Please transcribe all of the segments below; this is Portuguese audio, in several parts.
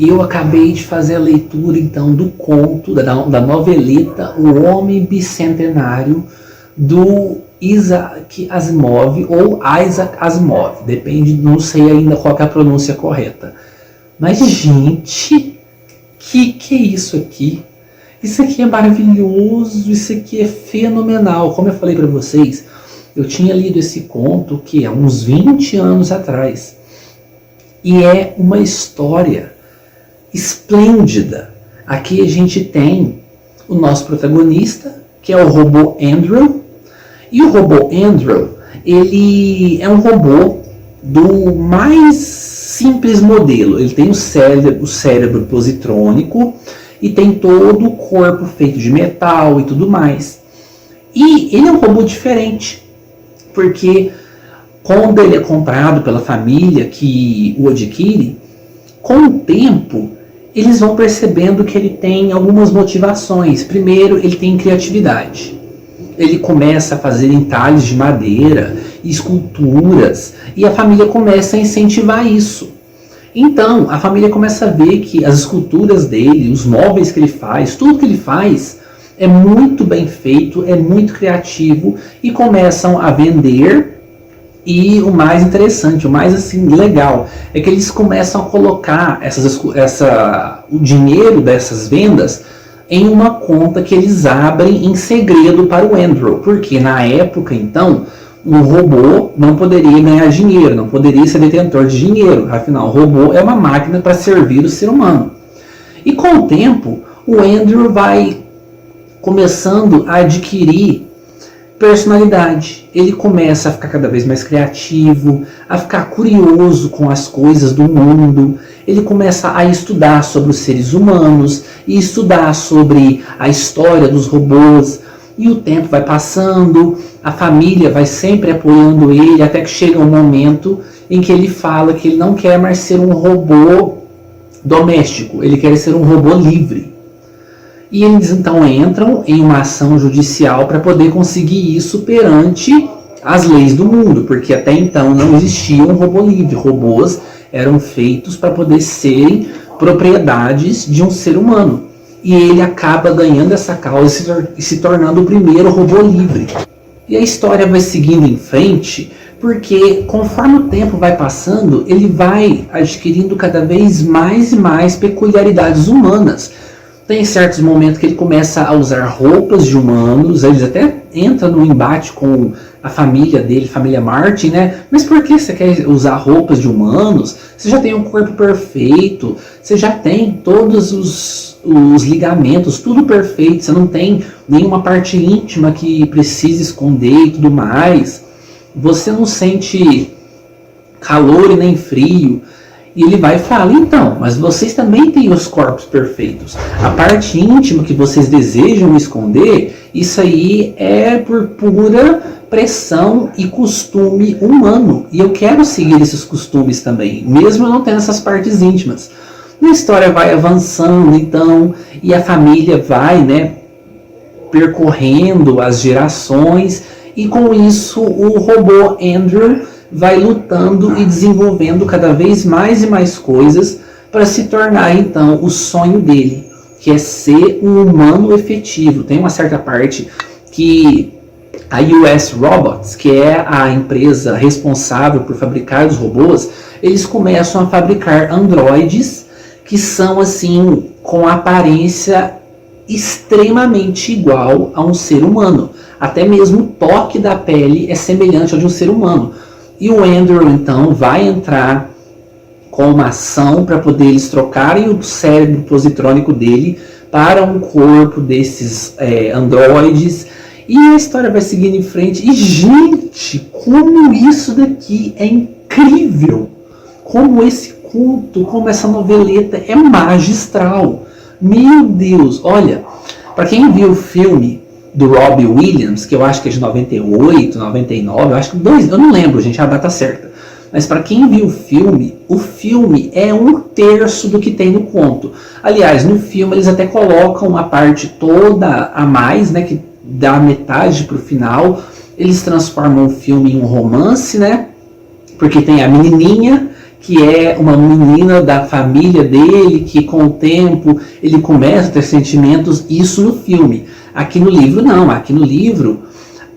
Eu acabei de fazer a leitura, então, do conto, da noveleta O Homem Bicentenário, do Isaac Asimov, ou Isaac Asimov, depende, não sei ainda qual é a pronúncia correta. Mas, gente, que é isso aqui? Isso aqui é maravilhoso, isso aqui é fenomenal. Como eu falei para vocês, eu tinha lido esse conto que há uns 20 anos atrás. E é uma história esplêndida. Aqui a gente tem o nosso protagonista, que é o robô Andrew. E o robô Andrew, ele é um robô do mais simples modelo. Ele tem o cérebro positrônico e tem todo o corpo feito de metal e tudo mais. E ele é um robô diferente, porque quando ele é comprado pela família que o adquire, com o tempo eles vão percebendo que ele tem algumas motivações. Primeiro, ele tem criatividade. Ele começa a fazer entalhes de madeira, esculturas, e a família começa a incentivar isso. Então, a família começa a ver que as esculturas dele, os móveis que ele faz, tudo que ele faz é muito bem feito, é muito criativo, e começam a vender. E o mais interessante, o mais assim legal, é que eles começam a colocar o dinheiro dessas vendas em uma conta que eles abrem em segredo para o Andrew, porque na época, então, o robô não poderia ganhar dinheiro, não poderia ser detentor de dinheiro, afinal, o robô é uma máquina para servir o ser humano. E com o tempo, o Andrew vai começando a adquirir personalidade. Ele começa a ficar cada vez mais criativo, a ficar curioso com as coisas do mundo. Ele começa a estudar sobre os seres humanos e estudar sobre a história dos robôs. E o tempo vai passando, a família vai sempre apoiando ele, até que chega um momento em que ele fala que ele não quer mais ser um robô doméstico, ele quer ser um robô livre. E eles então entram em uma ação judicial para poder conseguir isso perante as leis do mundo, porque até então não existia um robô livre. Robôs eram feitos para poder serem propriedades de um ser humano. E ele acaba ganhando essa causa e se tornando o primeiro robô livre. E a história vai seguindo em frente, porque conforme o tempo vai passando, ele vai adquirindo cada vez mais e mais peculiaridades humanas. Tem certos momentos que ele começa a usar roupas de humanos, eles até entram no embate com a família dele, família Martin, né? Mas por que você quer usar roupas de humanos? Você já tem um corpo perfeito, você já tem todos os ligamentos, tudo perfeito, você não tem nenhuma parte íntima que precisa esconder e tudo mais. Você não sente calor e nem frio. E ele vai e fala, então, mas vocês também têm os corpos perfeitos. A parte íntima que vocês desejam esconder, isso aí é por pura pressão e costume humano. E eu quero seguir esses costumes também, mesmo eu não tendo essas partes íntimas. A história vai avançando, então, e a família vai, né, percorrendo as gerações, e com isso o robô Andrew vai lutando e desenvolvendo cada vez mais e mais coisas para se tornar então o sonho dele, que é ser um humano efetivo. Tem uma certa parte que a US Robots, que é a empresa responsável por fabricar os robôs, eles começam a fabricar androides que são assim com aparência extremamente igual a um ser humano. Até mesmo o toque da pele é semelhante ao de um ser humano. E o Andrew, então, vai entrar com uma ação para poder eles trocarem o cérebro positrônico dele para um corpo desses androides. E a história vai seguindo em frente. E, gente, como isso daqui é incrível! Como esse conto, como essa noveleta é magistral! Meu Deus! Olha, para quem viu o filme do Robbie Williams, que eu acho que é de 98, 99, eu acho que eu não lembro, gente, a data certa. Mas para quem viu o filme é 1/3 do que tem no conto. Aliás, no filme eles até colocam uma parte toda a mais, né, que dá metade pro final. Eles transformam o filme em um romance, né? Porque tem a menininha que é uma menina da família dele, que com o tempo ele começa a ter sentimentos, isso no filme. Aqui no livro não, aqui no livro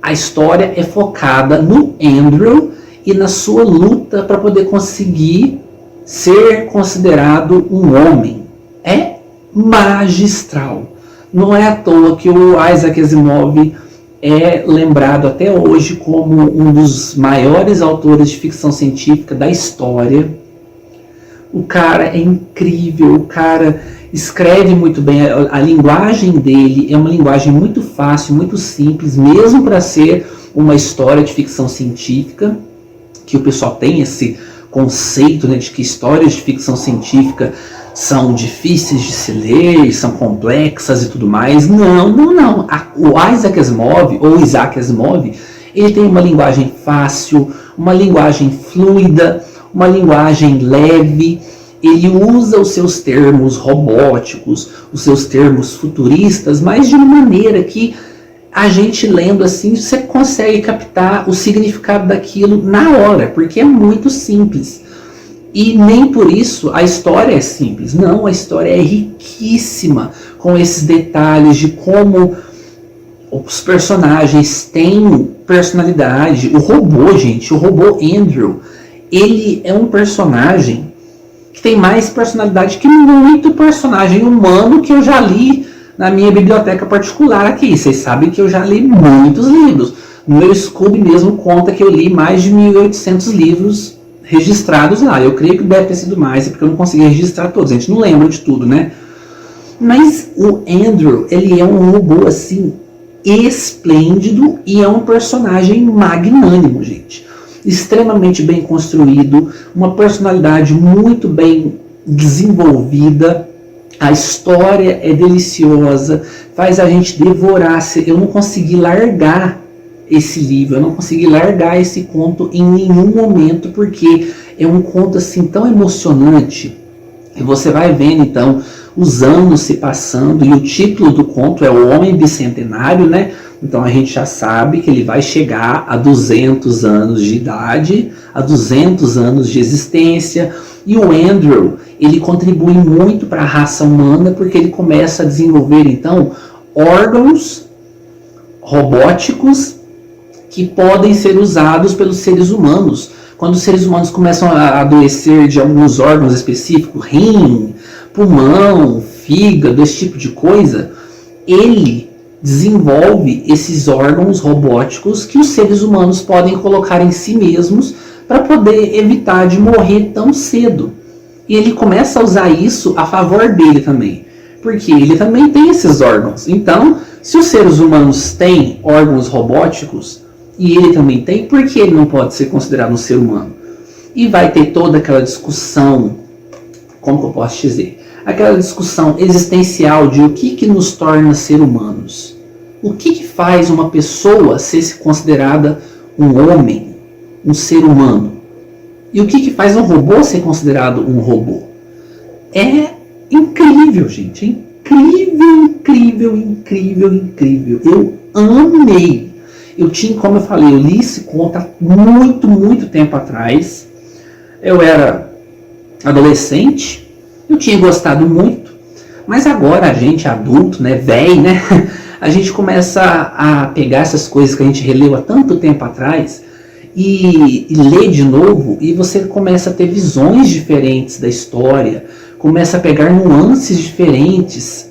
a história é focada no Andrew e na sua luta para poder conseguir ser considerado um homem. É magistral. Não é à toa que o Isaac Asimov é lembrado até hoje como um dos maiores autores de ficção científica da história. O cara é incrível, o cara escreve muito bem, a linguagem dele é uma linguagem muito fácil, muito simples, mesmo para ser uma história de ficção científica, que o pessoal tem esse conceito, né, de que histórias de ficção científica são difíceis de se ler, são complexas e tudo mais. Não. O Isaac Asimov, ou Isaac Asimov, ele tem uma linguagem fácil, uma linguagem fluida, uma linguagem leve. Ele usa os seus termos robóticos, os seus termos futuristas, mas de uma maneira que a gente lendo assim, você consegue captar o significado daquilo na hora, porque é muito simples. E nem por isso a história é simples. Não, a história é riquíssima com esses detalhes de como os personagens têm personalidade. O robô, gente, o robô Andrew, ele é um personagem que tem mais personalidade que muito personagem humano que eu já li na minha biblioteca particular aqui. Vocês sabem que eu já li muitos livros. No meu Scooby mesmo conta que eu li mais de 1.800 livros registrados lá. Eu creio que deve ter sido mais, porque eu não consegui registrar todos. A gente não lembra de tudo, né? Mas o Andrew, ele é um robô, assim, esplêndido e é um personagem magnânimo, gente. Extremamente bem construído, uma personalidade muito bem desenvolvida. A história é deliciosa, faz a gente devorar. Eu não consegui largar esse livro, eu não consegui largar esse conto em nenhum momento, porque é um conto assim tão emocionante. E você vai vendo então os anos se passando, e o título do conto é O Homem Bicentenário, né? Então a gente já sabe que ele vai chegar a 200 anos de idade, a 200 anos de existência. E o Andrew, ele contribui muito para a raça humana, porque ele começa a desenvolver então órgãos robóticos que podem ser usados pelos seres humanos. Quando os seres humanos começam a adoecer de alguns órgãos específicos, rim, pulmão, fígado, esse tipo de coisa, ele desenvolve esses órgãos robóticos que os seres humanos podem colocar em si mesmos para poder evitar de morrer tão cedo. E ele começa a usar isso a favor dele também, porque ele também tem esses órgãos. Então, se os seres humanos têm órgãos robóticos, e ele também tem, por que ele não pode ser considerado um ser humano? E vai ter toda aquela discussão, como que eu posso dizer? Aquela discussão existencial de o que nos torna ser humanos. O que faz uma pessoa ser considerada um homem, um ser humano? E o que faz um robô ser considerado um robô? É incrível, gente. É incrível. Eu amei. Eu tinha, como eu falei, eu li esse conto há muito tempo atrás. Eu era adolescente, eu tinha gostado muito, mas agora a gente adulto, né, velho, né, a gente começa a pegar essas coisas que a gente releu há tanto tempo atrás e ler de novo, e você começa a ter visões diferentes da história, começa a pegar nuances diferentes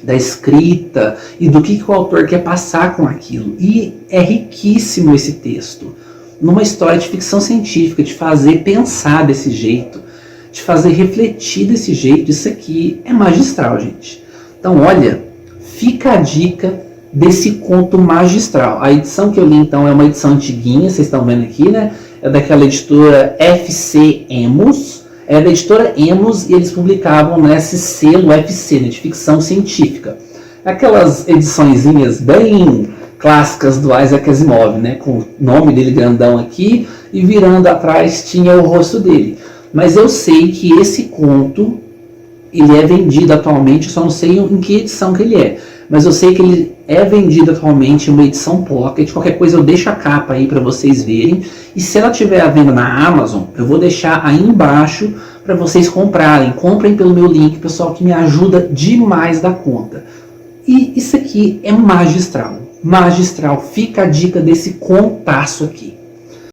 da escrita e do que o autor quer passar com aquilo. E é riquíssimo esse texto, numa história de ficção científica, de fazer pensar desse jeito, de fazer refletir desse jeito. Isso aqui é magistral, gente. Então, olha, fica a dica desse conto magistral. A edição que eu li, então, é uma edição antiguinha, vocês estão vendo aqui, né? É daquela editora FC Emos. É da editora Emos, e eles publicavam nesse selo FC, né, de ficção científica. Aquelas ediçõezinhas bem clássicas do Isaac Asimov, né, com o nome dele grandão aqui, e virando atrás tinha o rosto dele. Mas eu sei que esse conto, ele é vendido atualmente, só não sei em que edição que ele é. Mas eu sei que ele é vendido atualmente em uma edição pocket. Qualquer coisa eu deixo a capa aí para vocês verem. E se ela estiver à venda na Amazon, eu vou deixar aí embaixo para vocês comprarem. Comprem pelo meu link, pessoal, que me ajuda demais da conta. E isso aqui é magistral. Magistral. Fica a dica desse contaço aqui.